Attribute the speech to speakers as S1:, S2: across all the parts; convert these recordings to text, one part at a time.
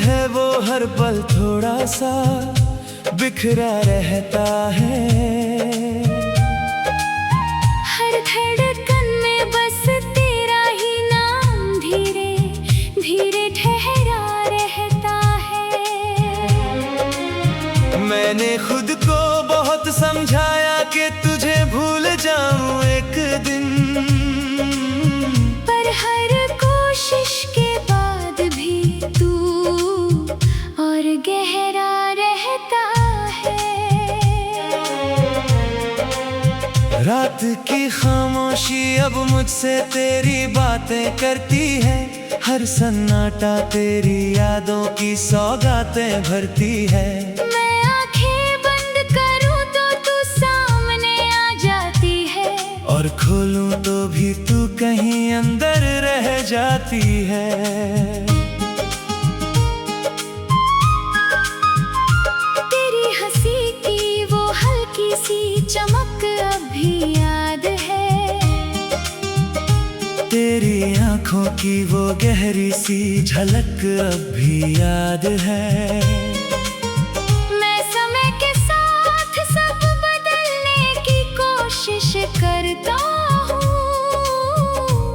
S1: है वो हर पल थोड़ा सा बिखरा रहता है।
S2: हर धड़कन में बस तेरा ही नाम धीरे धीरे ठहरा रहता है।
S1: मैंने खुद को बहुत समझाया कि तुझे भूल जाऊं एक दिन,
S2: पर हर कोशिश के बाद भी तू और गहरा रहता है।
S1: रात की खामोशी अब मुझसे तेरी बातें करती है। हर सन्नाटा तेरी यादों की सौगातें भरती है।
S2: मैं आंखें बंद करूं तो तू सामने आ जाती है,
S1: और खोलूं तो भी तू कहीं अंदर रह जाती है।
S2: तेरी हंसी की वो हल्की सी चमक अब भी याद है।
S1: तेरी आंखों की वो गहरी सी झलक अब भी याद है।
S2: मैं समय के साथ सब बदलने की कोशिश करता हूँ,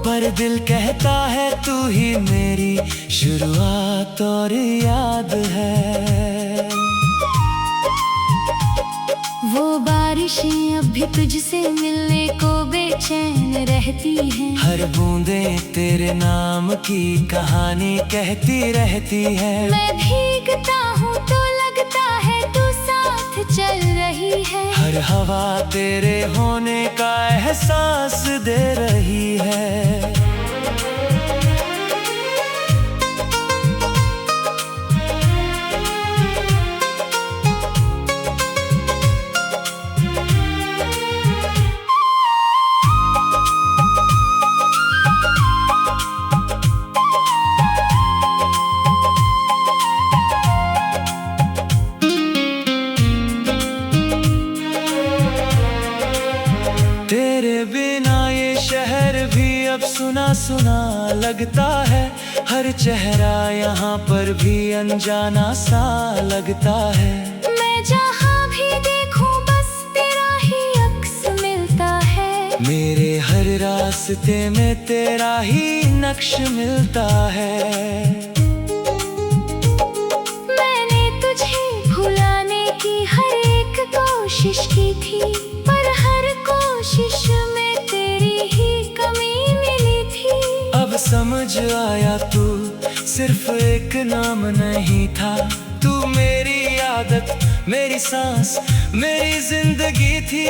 S1: पर दिल कहता है तू ही मेरी शुरुआत और याद है।
S2: वो बारिशें अब भी तुझसे मिलने को बेचैन रहती हैं।
S1: हर बूंदें तेरे नाम की कहानी कहती रहती है।
S2: मैं भीगता हूँ तो लगता है तू साथ चल रही है।
S1: हर हवा तेरे होने का एहसास दे रही है। तेरे बिना ये शहर भी अब सुना सुना लगता है। हर चेहरा यहाँ पर भी अनजाना सा लगता है।
S2: मैं जहाँ भी देखूं बस तेरा ही अक्स मिलता है।
S1: मेरे हर रास्ते में तेरा ही नक्श मिलता है।
S2: मैंने तुझे भुलाने की हर एक कोशिश की थी, पर हर कोशिश में तेरी ही कमी मिली थी।
S1: अब समझ आया तू सिर्फ एक नाम नहीं था। तू मेरी आदत, मेरी सांस, मेरी जिंदगी थी।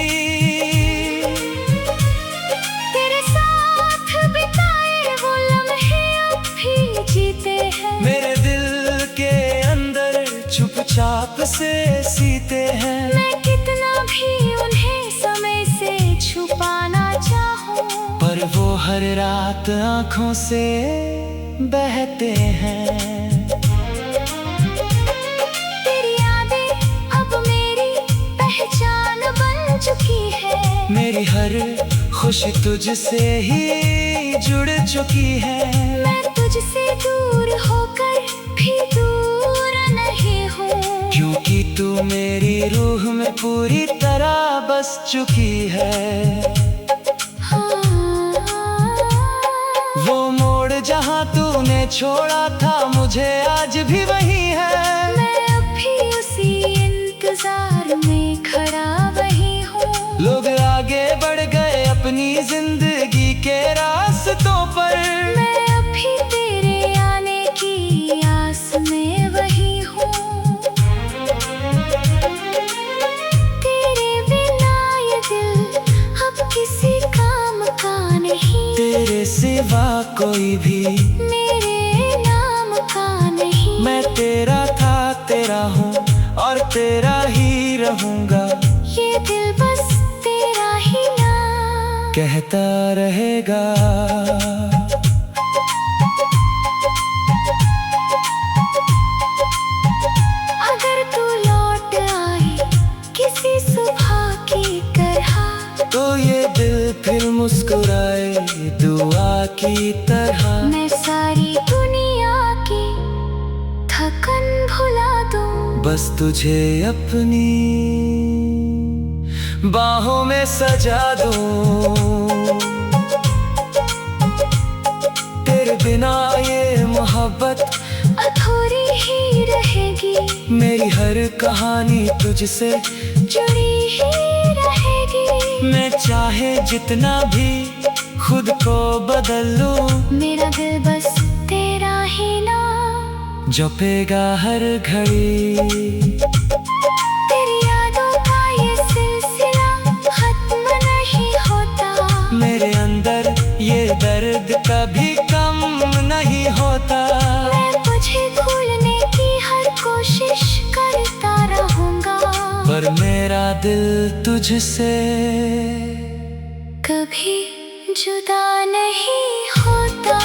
S2: तेरे साथ बिताए वो लम्हे अब भी जीते हैं।
S1: मेरे दिल के अंदर चुपचाप से सीते हैं।
S2: मैं कितना भी उन्हें समय से छुपाना चाहूं,
S1: पर वो हर रात आंखों से बहते हैं।
S2: तेरी यादें अब मेरी पहचान बन चुकी है।
S1: मेरी हर खुशी तुझसे ही जुड़ चुकी है।
S2: मैं तुझसे दूर होकर भी दूर नहीं हूँ,
S1: क्योंकि तू मेरी रूह में पूरी तरह बस चुकी है। वो मोड़ जहाँ तूने छोड़ा था मुझे आज भी वही है।
S2: मैं अब भी उसी इंतजार में खड़ा वही हूँ।
S1: लोग आगे बढ़ गए अपनी जिंदगी के रास्तों पर।
S2: मैं अब भी तेरे आने की आस में वही हूँ। तेरे बिना ये दिल अब किसी काम का नहीं।
S1: तेरे सिवा कोई भी
S2: मेरे नाम का नहीं।
S1: मैं तेरा था, तेरा हूँ और तेरा ही रहूँगा।
S2: ये दिल बस तेरा ही नाम
S1: कहता रहेगा।
S2: अगर तू लौट आए किसी सुबह की तरह,
S1: तो ये दिल फिर मुस्कुराए दुआ की तरह।
S2: मैं सारी दुनिया की थक
S1: बस तुझे अपनी बाहों में सजा दूं। तेरे बिना ये मोहब्बत
S2: अधूरी ही रहेगी,
S1: मेरी हर कहानी तुझसे
S2: जुड़ी ही रहेगी।
S1: मैं चाहे जितना भी खुद को बदल लूं,
S2: मेरा दिल बस तेरा ही नाम
S1: जपेगा हर घड़ी।
S2: तेरी यादों का ये सिलसिला खत्म नहीं होता,
S1: मेरे अंदर ये दर्द कभी कम नहीं होता।
S2: मैं तुझे भूलने की हर कोशिश करता रहूंगा,
S1: पर मेरा दिल तुझसे
S2: कभी जुदा नहीं होता।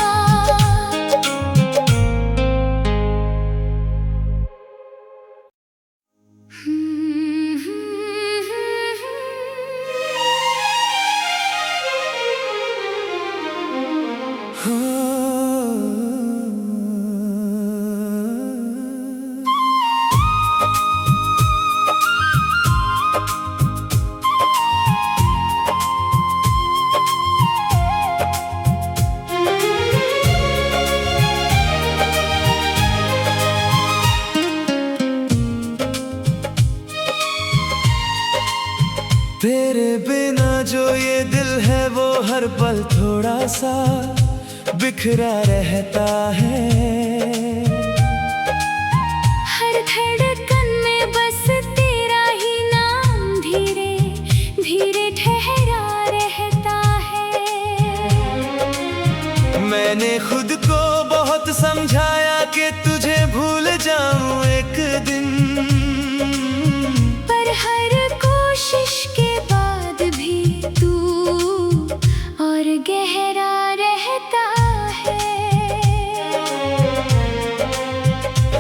S1: तेरे बिना जो ये दिल है वो हर पल थोड़ा सा बिखरा रहता है।
S2: हर धड़कन में बस तेरा ही नाम धीरे धीरे ठहरा रहता है।
S1: मैंने खुद को बहुत समझाया कि तुझे भूल जाऊं एक दिन,
S2: पर हर कोशिश के बाद भी तू और गहरा रहता है।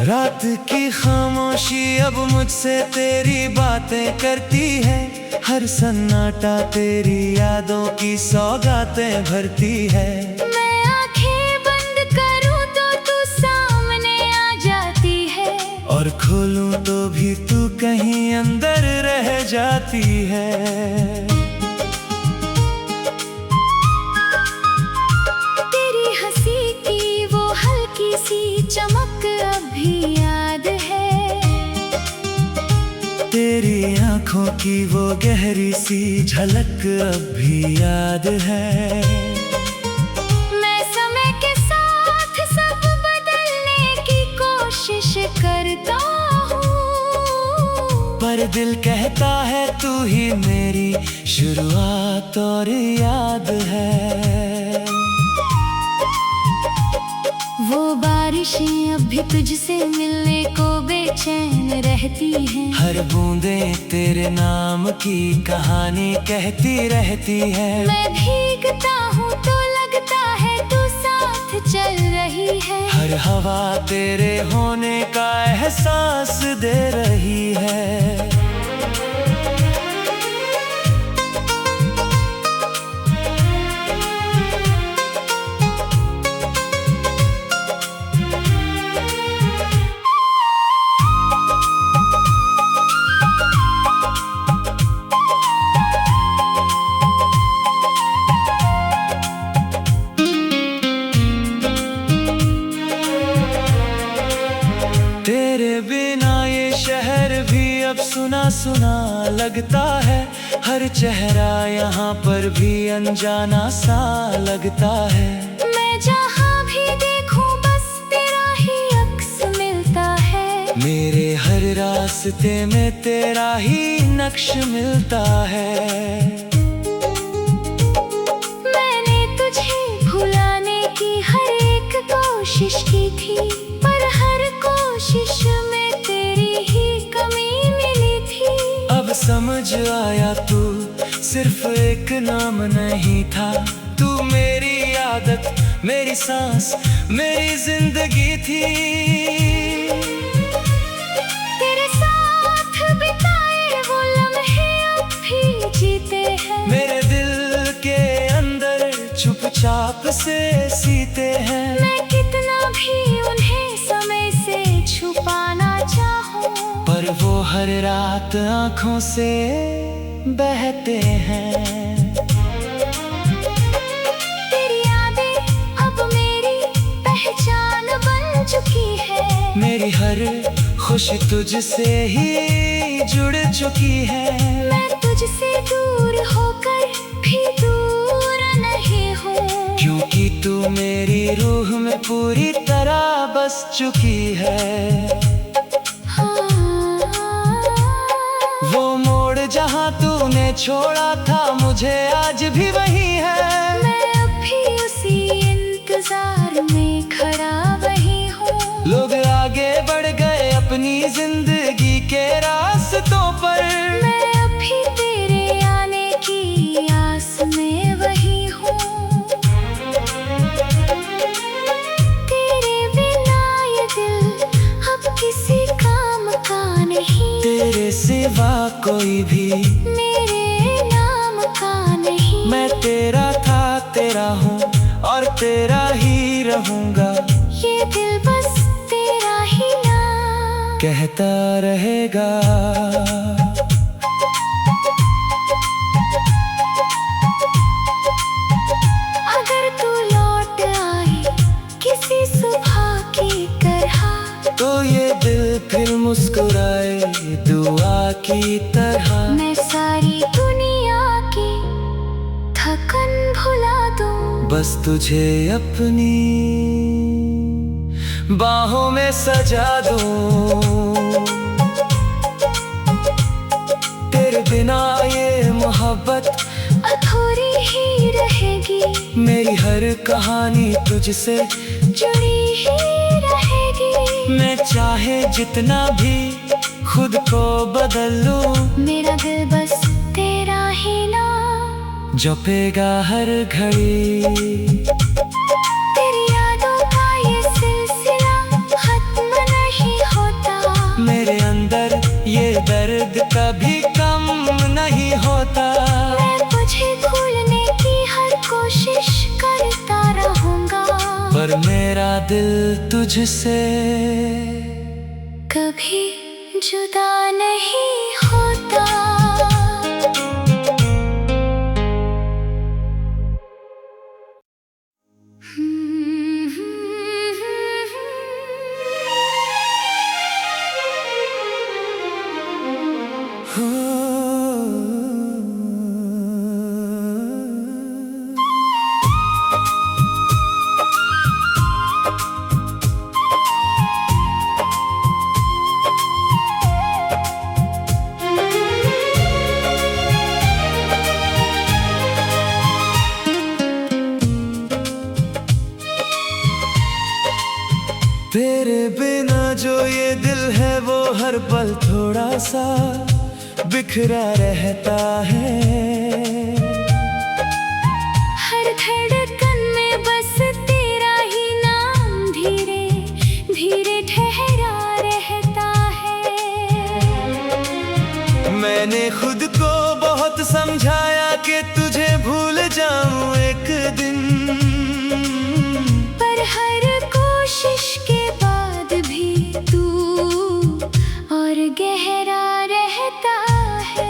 S1: रात की खामोशी अब मुझसे तेरी बातें करती है, हर सन्नाटा तेरी यादों की सौगातें भरती है।
S2: मैं आंखें बंद करूं तो तू सामने आ जाती है,
S1: और खोलूं तो भी तू कहीं अंदर रह जाती है।
S2: तेरी हंसी की वो हल्की सी चमक अब भी याद है,
S1: तेरी आंखों की वो गहरी सी झलक अब भी याद है।
S2: मैं समय के साथ सब बदलने की कोशिश करता हूँ,
S1: पर दिल कहता है तू ही मेरी शुरुआत और याद है।
S2: वो बारिशें अब भी तुझसे मिलने को बेचैन रहती हैं।
S1: हर बूंदें तेरे नाम की कहानी कहती रहती है।
S2: मैं भीगता हूँ तो लगता है तू साथ चल रही है,
S1: हर हवा तेरे होने का एहसास दे रही है। तेरे बिना ये शहर भी अब सुना सुना लगता है, हर चेहरा यहाँ पर भी अनजाना सा लगता है।
S2: मैं जहाँ भी देखूं बस तेरा ही अक्स मिलता है,
S1: मेरे हर रास्ते में तेरा ही नक्श मिलता है।
S2: मैंने तुझे भुलाने की हर एक कोशिश की थी, पर हर कोशिश में तेरी ही कमी मिली थी।
S1: अब समझ आया तू सिर्फ एक नाम नहीं था, तू मेरी आदत, मेरी सांस, मेरी जिंदगी थी।
S2: तेरे साथ बिताए वो लम्हे अब भी जीते हैं,
S1: मेरे दिल के अंदर चुपचाप से सीते हैं।
S2: मैं कितना भी उन्हें समय से छुपाना चाहूं,
S1: पर हर रात आंखों से बहते हैं।
S2: तेरी यादें अब मेरी पहचान बन चुकी है।
S1: मेरी हर खुशी तुझसे ही जुड़ चुकी है।
S2: मैं तुझसे दूर होकर भी दूर नहीं हूँ,
S1: क्योंकि तू मेरी रूह में पूरी तरह बस चुकी है। वो मोड़ जहाँ तूने छोड़ा था मुझे आज भी वही है।
S2: मैं अब भी उसी इंतजार में खड़ा वही हूँ।
S1: लोग आगे बढ़ गए अपनी जिंदगी के रास्तों पर,
S2: मैं अब भी तेरे आने की आस में वही हूँ। तेरे बिना ये दिल अब किसी काम का नहीं,
S1: तेरे सिवा कोई भी
S2: मेरे नाम का नहीं।
S1: मैं तेरा था, तेरा हूँ और तेरा ही रहूँगा।
S2: ये दिल बस तेरा ही नाम
S1: कहता रहेगा।
S2: अगर तू लौट आए किसी सुबह की तरह,
S1: तो ये दिल फिर मुस्कुराए दुआ की तरह।
S2: मैं सारी दुनिया की थकन भुला दूं,
S1: बस तुझे अपनी बाहों में सजा दूं। तेरे बिना ये मोहब्बत
S2: अधूरी ही रहेगी।
S1: मेरी हर कहानी तुझसे
S2: जुड़ी ही रहेगी।
S1: मैं चाहे जितना भी खुद को बदल लूं,
S2: मेरा दिल बस तेरा ही नाम
S1: जपेगा हर घड़ी।
S2: तेरी यादों का ये सिलसिला खत्म नहीं होता।
S1: मेरे अंदर ये दर्द कभी कम नहीं होता।
S2: मैं तुझे भूलने की हर कोशिश करता रहूंगा,
S1: पर मेरा दिल तुझसे
S2: कभी जुदा नहीं होता।
S1: तेरे बिना जो ये दिल है वो हर पल थोड़ा सा बिखरा रहता है।
S2: हर धड़कन में बस तेरा ही नाम धीरे धीरे ठहरा रहता है।
S1: मैंने खुद को बहुत समझाया कि तुझे भूल जाऊं एक दिन,
S2: पर हर कोशिश के बाद भी तू और गहरा रहता है।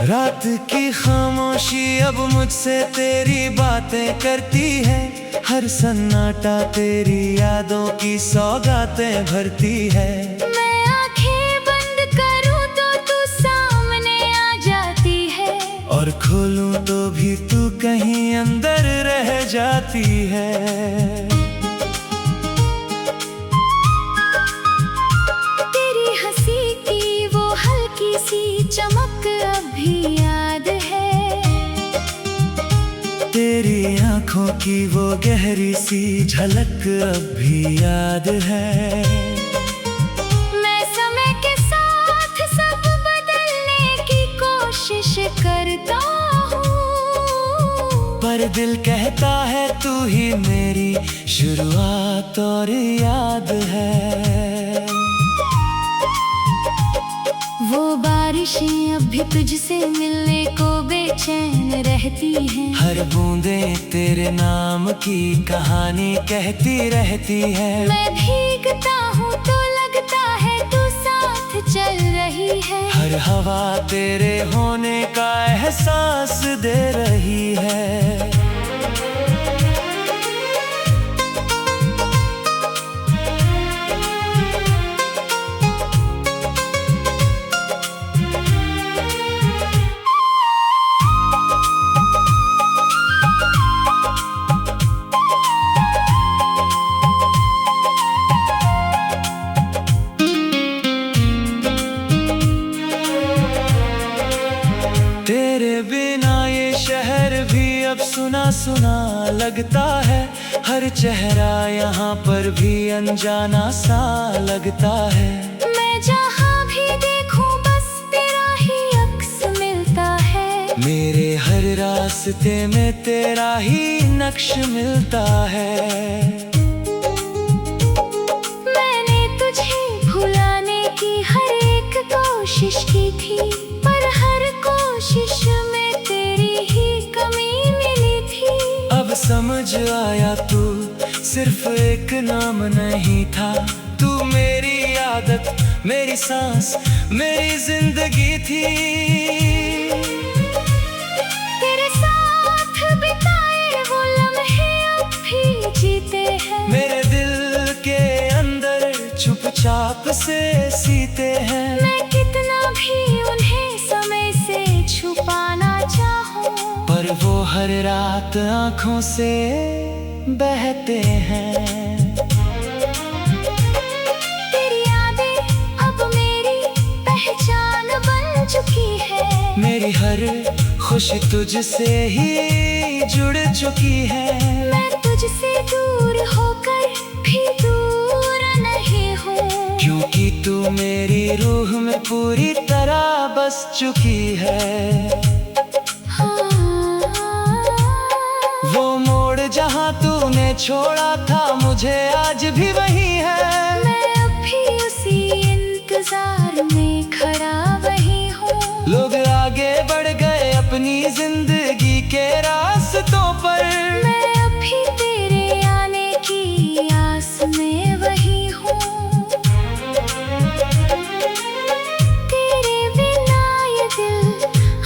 S1: रात की खामोशी अब मुझसे तेरी बातें करती है। हर सन्नाटा तेरी यादों की सौगातें भरती है।
S2: मैं आंखें बंद करूं तो तू सामने आ जाती है,
S1: और खोलूं तो भी तू कहीं अंदर रह जाती है।
S2: तेरी हंसी की वो हल्की सी चमक अब भी याद है।
S1: तेरी आंखों की वो गहरी सी झलक अब भी याद है।
S2: मैं समय के साथ सब बदलने की कोशिश करता हूँ,
S1: पर दिल कहता है तू ही मेरी शुरुआत और याद है।
S2: वो बारिशें अब भी तुझसे मिलने को बेचैन रहती हैं।
S1: हर बूंदें तेरे नाम की कहानी कहती रहती है।
S2: मैं भीगता हूँ तो लगता चल रही है।
S1: हर हवा तेरे होने का एहसास दे रही है। तेरे बिना ये शहर भी अब सुना सुना लगता है। हर चेहरा यहाँ पर भी अनजाना सा लगता है।
S2: मैं जहाँ भी देखूं बस तेरा ही अक्स मिलता है।
S1: मेरे हर रास्ते में तेरा ही नक्श मिलता है।
S2: मैंने तुझे भुलाने की हर एक कोशिश की थी, पर हर कोशिश में तेरी ही कमी मिली थी।
S1: अब समझ आया तू सिर्फ एक नाम नहीं था। तू मेरी आदत, मेरी सांस, मेरी जिंदगी थी।
S2: तेरे साथ बिताए वो लम्हे अब भी जीते हैं।
S1: मेरे दिल के अंदर चुपचाप से सीते हैं।
S2: मैं कितना भी उन्हें समय से छुपाना चाहूं,
S1: पर वो हर रात आंखों से बहते हैं।
S2: तेरी यादें अब मेरी पहचान बन चुकी है।
S1: मेरी हर खुशी तुझसे ही जुड़ चुकी है।
S2: मैं तुझसे दूर होकर भी दूर नहीं हूँ,
S1: क्योंकि तू मेरी रूह में पूरी तरह बस चुकी है। वो मोड़ जहाँ तूने छोड़ा था मुझे आज भी वही है।
S2: मैं अब भी उसी इंतजार में खड़ा वही हूँ।
S1: लोग आगे बढ़ गए अपनी जिंदगी के रास्तों पर।
S2: मैं अब भी तेरे आने की आस में वही हूँ। तेरे बिना ये दिल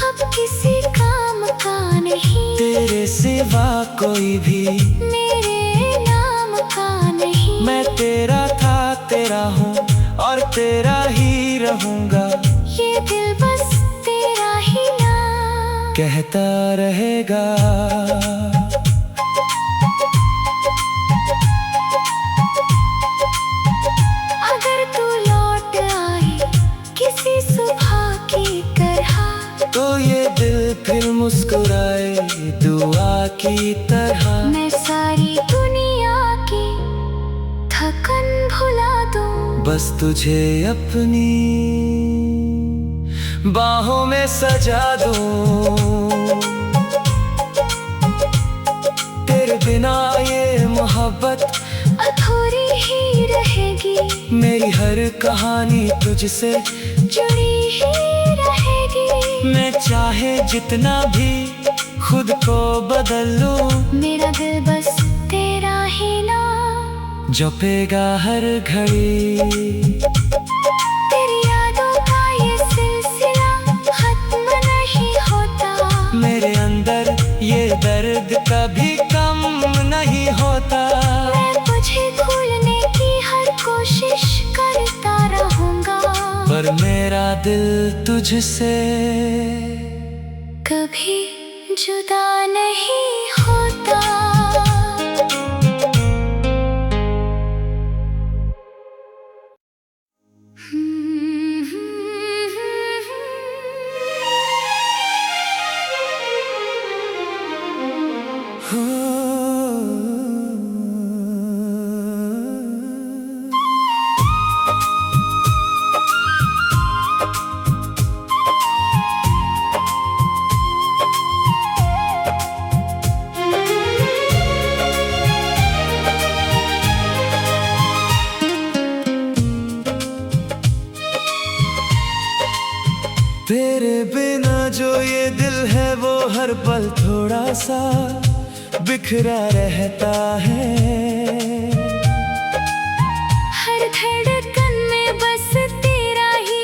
S2: अब किसी काम का नहीं।
S1: तेरे सिवा कोई भी
S2: मेरे नाम का नहीं।
S1: मैं तेरा था, तेरा हूँ और तेरा ही रहूँगा।
S2: ये दिल बस तेरा ही नाम
S1: कहता रहेगा।
S2: अगर तू लौट आए किसी सुबह की तरह,
S1: तो ये दिल फिर मुस्कुराए दुआ की तरह।
S2: मैं सारी दुनिया की थकन भुला दूं,
S1: बस तुझे अपनी बाहों में सजा दूं। तेरे बिना ये मोहब्बत
S2: अधूरी ही रहेगी।
S1: मेरी हर कहानी तुझसे
S2: जुड़ी ही रहेगी।
S1: मैं चाहे जितना भी खुद को बदल लूं,
S2: मेरा दिल बस तेरा ही नाम
S1: जपेगा हर घड़ी।
S2: तेरी यादों का ये सिलसिला खत्म नहीं होता।
S1: मेरे अंदर ये दर्द कभी कम नहीं होता।
S2: मैं तुझे भूलने की हर कोशिश करता रहूंगा,
S1: पर मेरा दिल तुझसे
S2: कभी जुदा नहीं होता।
S1: तेरे बिना जो ये दिल है वो हर पल थोड़ा सा बिखरा रहता है।
S2: हर धड़कन में बस तेरा ही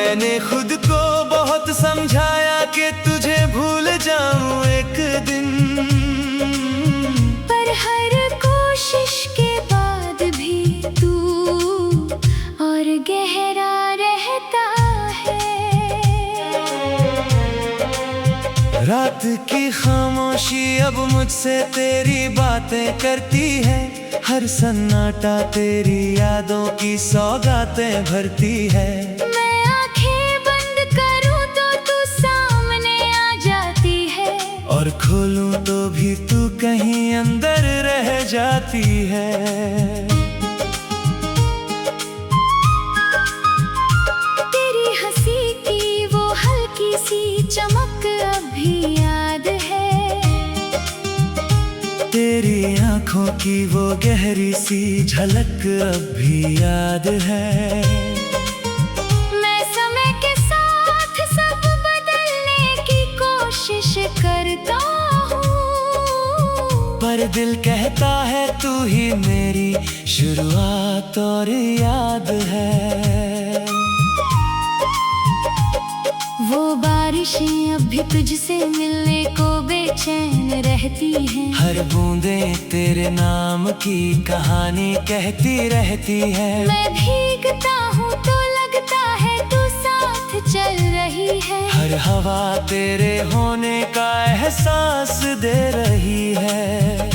S1: मैंने खुद को बहुत समझाया कि तुझे भूल जाऊं एक दिन,
S2: पर हर कोशिश के बाद भी तू और गहरा रहता है।
S1: रात की खामोशी अब मुझसे तेरी बातें करती है, हर सन्नाटा तेरी यादों की सौगातें भरती है।
S2: मैं आंखें बंद करूं तो तू सामने आ जाती है,
S1: और खोलूं तो भी तू कहीं अंदर रह जाती है।
S2: तेरी हंसी की वो हल्की सी चमक अभी याद है,
S1: तेरी आंखों की वो गहरी सी झलक अब भी याद है।
S2: मैं समय के साथ सब बदलने की कोशिश करता हूँ,
S1: पर दिल कहता है तू ही मेरी शुरुआत और याद है।
S2: वो बारिशें अब भी तुझसे मिलने को बेचैन रहती हैं,
S1: हर बूंदें तेरे नाम की कहानी कहती रहती है।
S2: मैं भीगता हूँ तो लगता है तू साथ चल रही है,
S1: हर हवा तेरे होने का एहसास दे रही है।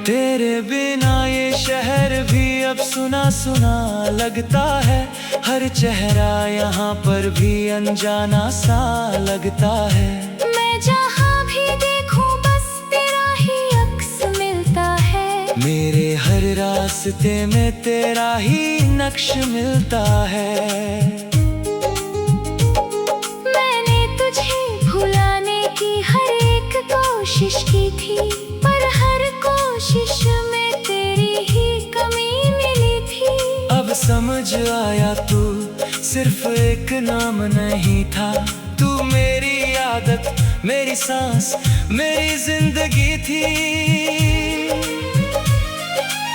S1: तेरे बिना ये शहर भी अब सुना सुना लगता है, हर चेहरा यहाँ पर भी अनजाना सा लगता है।
S2: मैं जहाँ भी देखूं बस तेरा ही अक्स मिलता है,
S1: मेरे हर रास्ते में तेरा ही नक्श मिलता है।
S2: मैंने तुझे भुलाने की हर एक कोशिश की थी, पर हर कोशिश में तेरी ही कमी मिली थी।
S1: अब समझ आया तू सिर्फ एक नाम नहीं था, तू मेरी आदत, मेरी सांस, मेरी जिंदगी थी।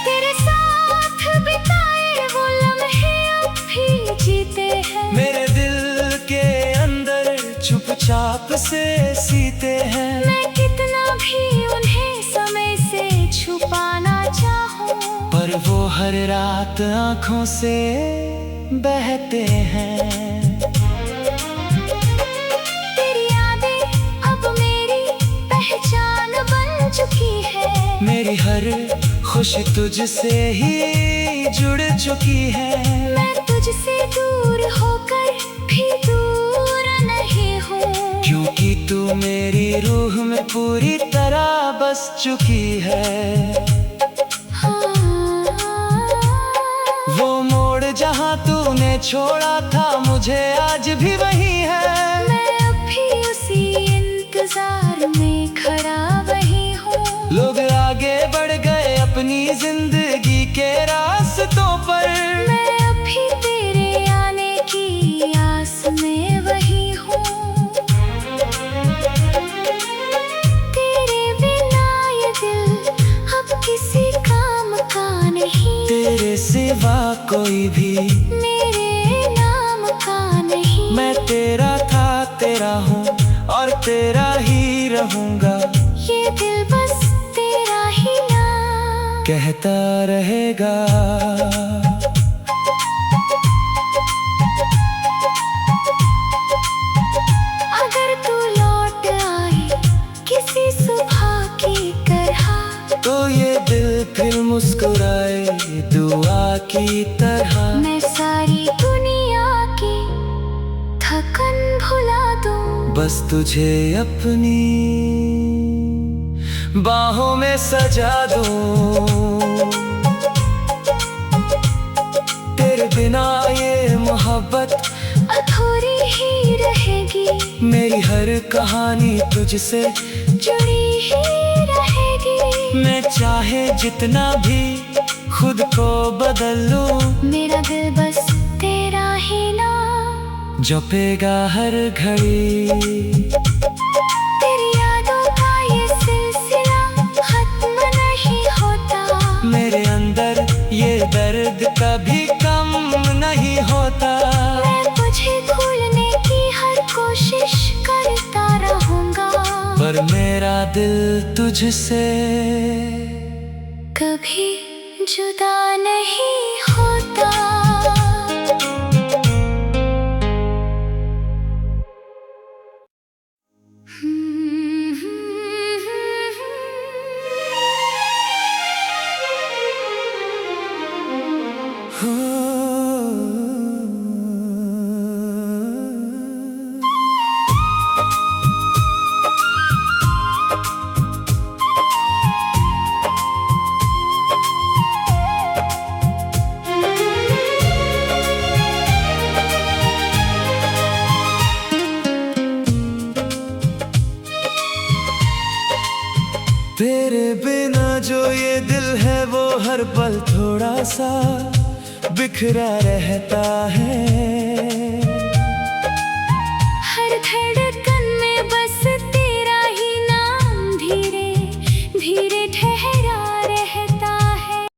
S2: तेरे साथ बिताए वो लम्हे अब भी जीते हैं,
S1: मेरे दिल के अंदर चुपचाप से सीते हैं।
S2: मैं कितना भी उन्हें समय से छुपाना चाहूं,
S1: पर वो हर रात आंखों से बहते हैं।
S2: तेरी यादें अब मेरी पहचान बन चुकी है,
S1: मेरी हर खुशी तुझसे ही जुड़ चुकी है।
S2: मैं तुझसे दूर होकर भी दूर नहीं हूँ,
S1: क्योंकि तू मेरी रूह में पूरी तरह बस चुकी है। वो मोड़ जहाँ तूने छोड़ा था मुझे आज भी वही है,
S2: मैं अब भी उसी इंतजार में खड़ा वही हूँ।
S1: लोग आगे बढ़ गए अपनी जिंदगी के रास्तों पर,
S2: मैं अब भी तेरे आने की आस में वही हूँ। तेरे बिना ये दिल अब किसी काम का नहीं,
S1: तेरे सिवा कोई भी
S2: मेरे नाम का नहीं।
S1: मैं तेरा था, तेरा हूँ और तेरा ही रहूँगा।
S2: ये दिल बस तेरा ही नाम
S1: कहता रहेगा।
S2: अगर तू लौट आए किसी सुबह की तरह,
S1: तो ये दिल फिर मुस्कुराए दुआ की तरह।
S2: मैं सारी दुनिया की थकन भुला दूं,
S1: बस तुझे अपनी बाहों में सजा दूं। तेरे बिना ये मोहब्बत
S2: अधूरी ही रहेगी।
S1: मेरी हर कहानी तुझसे
S2: जुड़ी ही रहेगी।
S1: मैं चाहे जितना भी खुद को बदल लूं,
S2: मेरा दिल बस तेरा ही नाम
S1: जपेगा हर घड़ी।
S2: तेरी यादों का ये सिलसिला खत्म नहीं होता।
S1: मेरे अंदर ये दर्द कभी कम नहीं होता।
S2: मैं तुझे भूलने की हर कोशिश करता रहूंगा,
S1: पर मेरा दिल तुझसे
S2: कभी जुदा नहीं होता।
S1: तेरे बिना जो ये दिल है वो हर पल थोड़ा सा बिखरा रहता है।